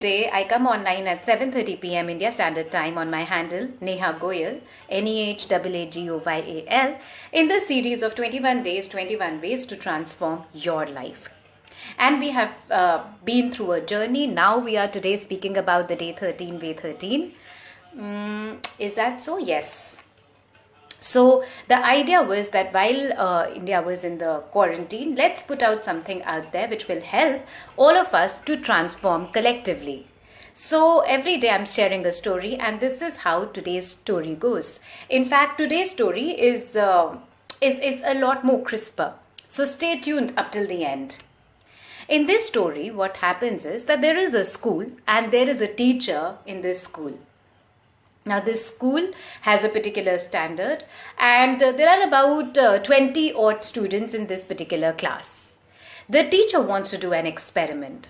Today, I come online at 7:30 p.m. India Standard Time on my handle, Nehaa Goyal, Nehaagoyal, in the series of 21 Days, 21 Ways to Transform Your Life. And we have been through a journey. Now we are today speaking about the day 13, way 13. Is that so? Yes. So the idea was that while India was in the quarantine, let's put out something out there which will help all of us to transform collectively. So every day I'm sharing a story, and this is how today's story goes. In fact, today's story is a lot more crisper. So stay tuned up till the end. In this story, what happens is that there is a school and there is a teacher in this school. Now, this school has a particular standard, and there are about 20 odd students in this particular class. The teacher wants to do an experiment.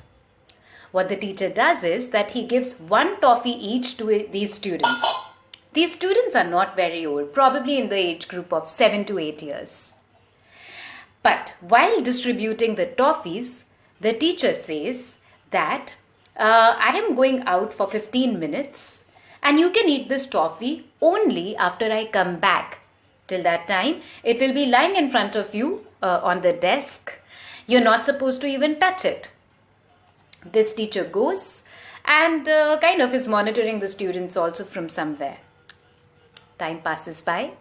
What the teacher does is that he gives one toffee each to these students. These students are not very old, probably in the age group of 7 to 8 years. But while distributing the toffees, the teacher says that I am going out for 15 minutes. And you can eat this toffee only after I come back. Till that time, it will be lying in front of you on the desk. You're not supposed to even touch it. This teacher goes and kind of is monitoring the students also from somewhere. Time passes by.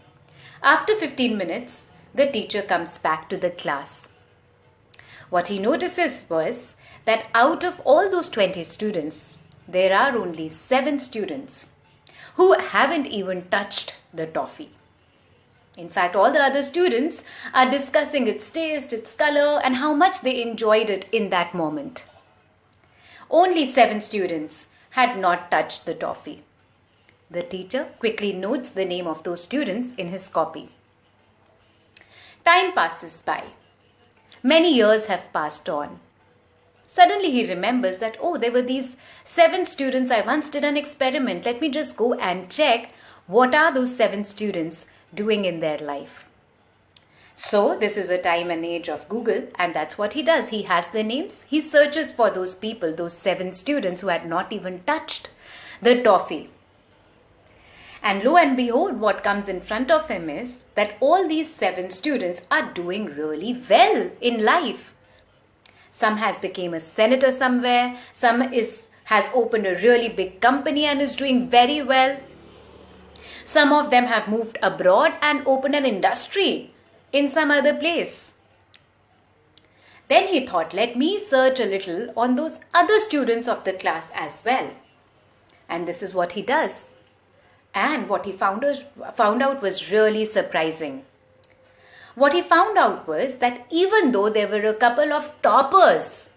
After 15 minutes, the teacher comes back to the class. What he notices was that out of all those 20 students, there are only 7 students who haven't even touched the toffee. In fact, all the other students are discussing its taste, its color, and how much they enjoyed it in that moment. Only 7 students had not touched the toffee. The teacher quickly notes the name of those students in his copy. Time passes by. Many years have passed on. Suddenly he remembers that, oh, there were these 7 students. I once did an experiment. Let me just go and check what are those 7 students doing in their life. So this is a time and age of Google, and that's what he does. He has their names. He searches for those people, those 7 students who had not even touched the toffee. And lo and behold, what comes in front of him is that all these 7 students are doing really well in life. Some has become a senator somewhere. Some has opened a really big company and is doing very well. Some of them have moved abroad and opened an industry in some other place. Then he thought, let me search a little on those other students of the class as well. And this is what he does. And what he found out was really surprising. What he found out was that even though there were a couple of toppers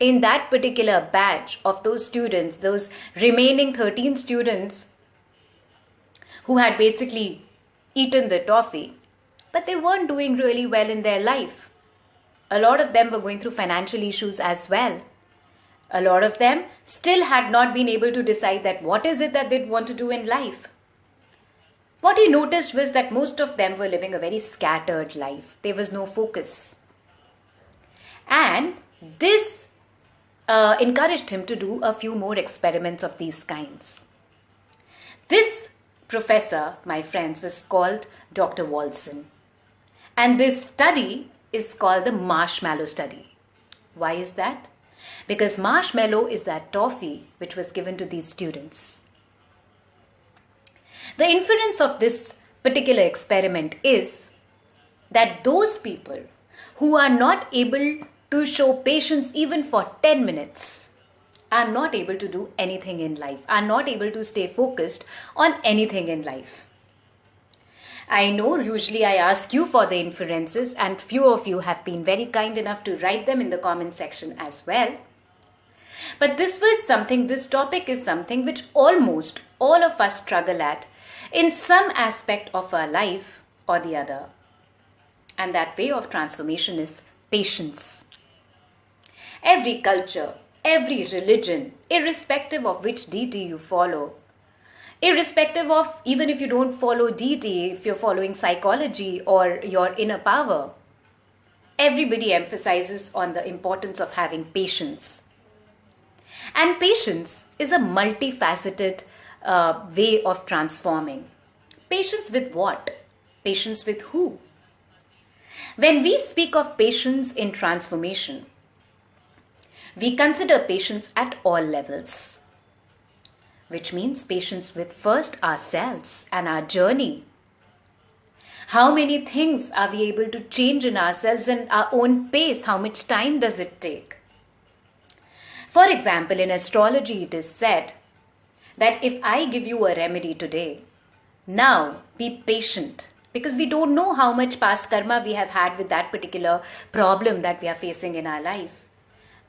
in that particular batch of those students, those remaining 13 students who had basically eaten the toffee, but they weren't doing really well in their life. A lot of them were going through financial issues as well. A lot of them still had not been able to decide that what is it that they'd want to do in life. What he noticed was that most of them were living a very scattered life. There was no focus. And this encouraged him to do a few more experiments of these kinds. This professor, my friends, was called Dr. Walson. And this study is called the marshmallow study. Why is that? Because marshmallow is that toffee which was given to these students. The inference of this particular experiment is that those people who are not able to show patience even for 10 minutes are not able to do anything in life, are not able to stay focused on anything in life. I know usually I ask you for the inferences, and few of you have been very kind enough to write them in the comment section as well. But this topic is something which almost all of us struggle at in some aspect of our life or the other. And that way of transformation is patience. Every culture, every religion, irrespective of which deity you follow, irrespective of even if you don't follow deity, if you're following psychology or your inner power, everybody emphasizes on the importance of having patience. And patience is a multifaceted way of transforming. Patience with what? Patience with who? When we speak of patience in transformation, we consider patience at all levels, which means patience with first ourselves and our journey. How many things are we able to change in ourselves and our own pace? How much time does it take? For example, in astrology, it is said that if I give you a remedy today, now be patient, because we don't know how much past karma we have had with that particular problem that we are facing in our life.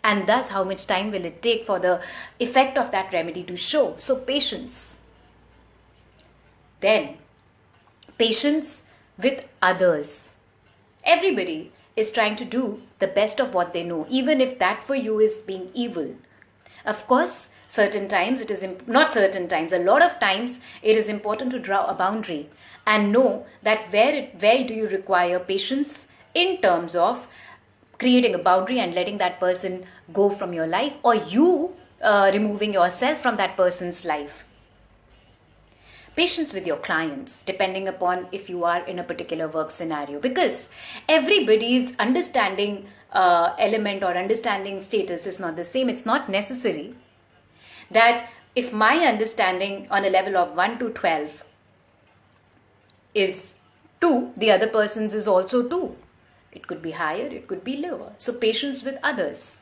And thus, how much time will it take for the effect of that remedy to show? So, patience. Then, patience with others. Everybody is trying to do the best of what they know, even if that for you is being evil. Of course, certain times it is not certain times, a lot of times it is important to draw a boundary and know that where do you require patience in terms of creating a boundary and letting that person go from your life, or you removing yourself from that person's life. Patience with your clients, depending upon if you are in a particular work scenario, because everybody's understanding element or understanding status is not the same. It's not necessary that if my understanding on a level of 1 to 12 is 2, the other person's is also 2. It could be higher, it could be lower. So patience with others.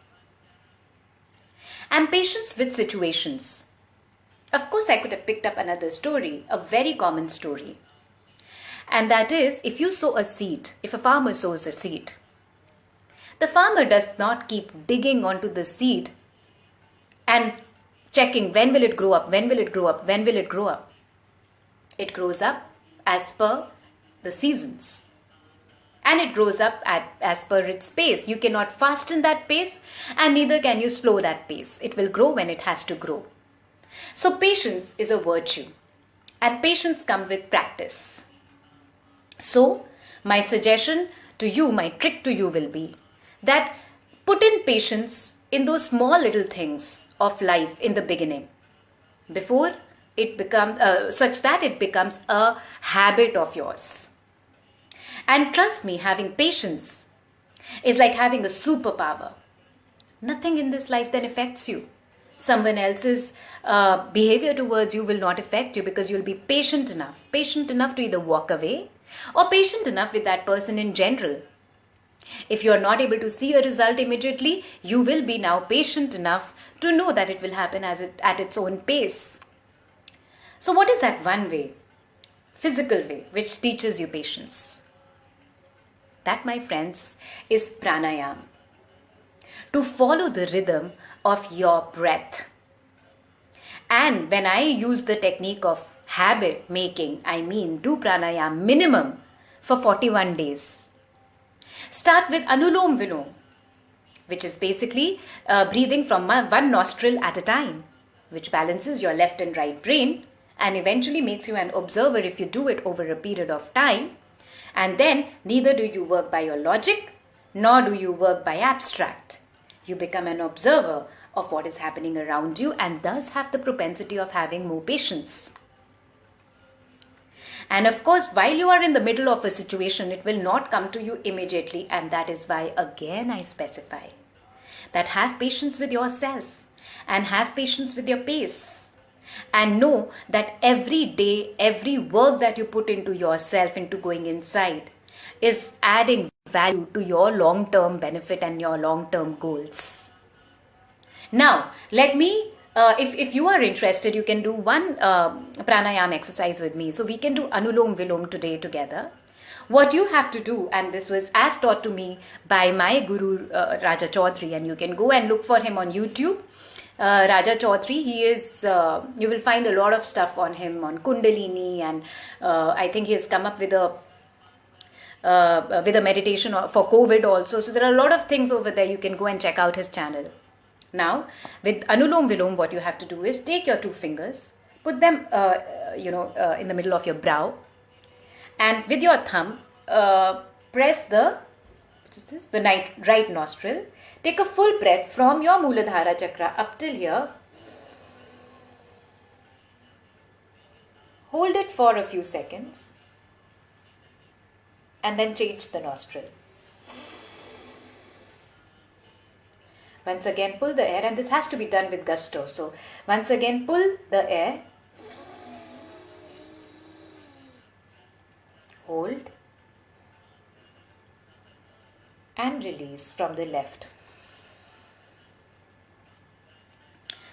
And patience with situations. Of course, I could have picked up another story, a very common story. And that is, if you sow a seed, if a farmer sows a seed, the farmer does not keep digging onto the seed and checking when will it grow up, when will it grow up, when will it grow up. It grows up as per the seasons. And it grows up as per its pace. You cannot fasten that pace, and neither can you slow that pace. It will grow when it has to grow. So patience is a virtue, and patience comes with practice. So my suggestion to you, my trick to you will be that put in patience in those small little things of life in the beginning, before it becomes such that it becomes a habit of yours. And trust me, having patience is like having a superpower. Nothing in this life then affects you. Someone else's behavior towards you will not affect you, because you'll be patient enough to either walk away or patient enough with that person in general. If you are not able to see a result immediately, you will be now patient enough to know that it will happen at its own pace. So what is that one way, physical way, which teaches you patience? That, my friends, is pranayam. To follow the rhythm of your breath. And when I use the technique of habit making, I mean do pranayam minimum for 41 days. Start with Anulom Vilom, which is basically breathing from one nostril at a time, which balances your left and right brain and eventually makes you an observer if you do it over a period of time. And then neither do you work by your logic, nor do you work by abstract. You become an observer of what is happening around you, and thus have the propensity of having more patience. And of course, while you are in the middle of a situation, it will not come to you immediately. And that is why, again, I specify that have patience with yourself and have patience with your pace. And know that every day, every work that you put into yourself, into going inside, is adding value to your long-term benefit and your long-term goals. Now, let me, if you are interested, you can do one pranayam exercise with me. So we can do Anulom Vilom today together. What you have to do, and this was as taught to me by my guru Raja Chaudhary, and you can go and look for him on YouTube. Raja Chaudhary, he is, you will find a lot of stuff on him, on Kundalini, and I think he has come up with a meditation for COVID also. So there are a lot of things over there. You can go and check out his channel. Now, with Anulom Vilom, what you have to do is take your two fingers, put them, in the middle of your brow, and with your thumb, press the right nostril. Take a full breath from your Muladhara chakra up till here hold it for a few seconds, and then change the nostril. Once again, pull the air, and this has to be done with gusto. So once again, pull the air, hold, and release from the left.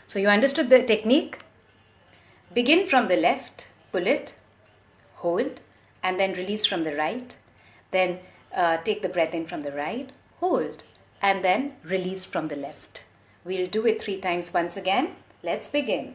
So you understood the technique? Begin from the left, pull it, hold, and then release from the right. Then take the breath in from the right, hold, and then release from the left. We'll do it 3 times once again. Let's begin.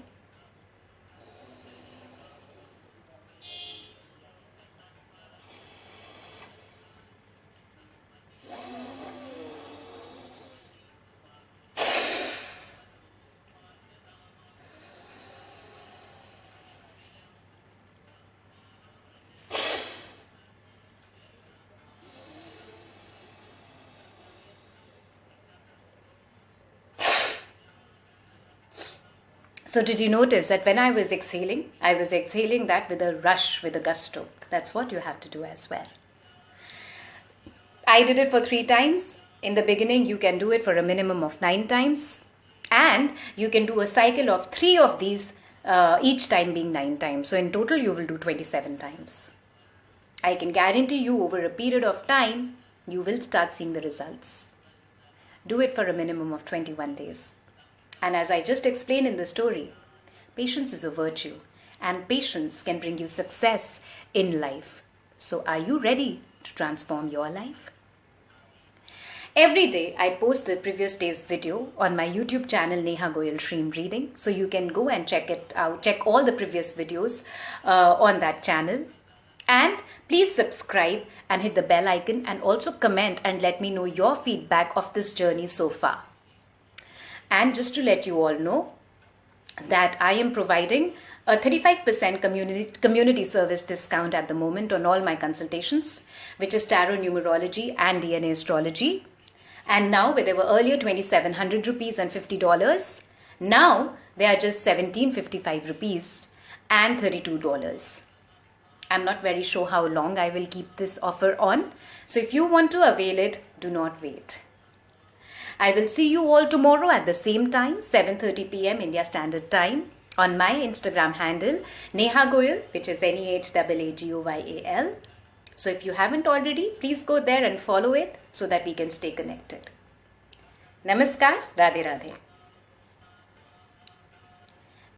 So did you notice that when I was exhaling that with a rush, with a gusto? That's what you have to do as well. I did it for 3 times. In the beginning, you can do it for a minimum of 9 times. And you can do a cycle of 3 of these, each time being 9 times. So in total, you will do 27 times. I can guarantee you over a period of time, you will start seeing the results. Do it for a minimum of 21 days. And as I just explained in the story, patience is a virtue, and patience can bring you success in life. So are you ready to transform your life? Every day I post the previous day's video on my YouTube channel Nehaa Goyal Stream Reading. So you can go and check it out, check all the previous videos on that channel. And please subscribe and hit the bell icon, and also comment and let me know your feedback of this journey so far. And just to let you all know that I am providing a 35% community service discount at the moment on all my consultations, which is tarot, numerology and DNA astrology. And now, where they were earlier 2,700 rupees and $50, now they are just 1,755 rupees and $32. I'm not very sure how long I will keep this offer on. So if you want to avail it, do not wait. I will see you all tomorrow at the same time, 7:30 p.m. India Standard Time, on my Instagram handle, Nehaa Goyal, which is NEHAAGOYAL. So if you haven't already, please go there and follow it so that we can stay connected. Namaskar, Radhe Radhe.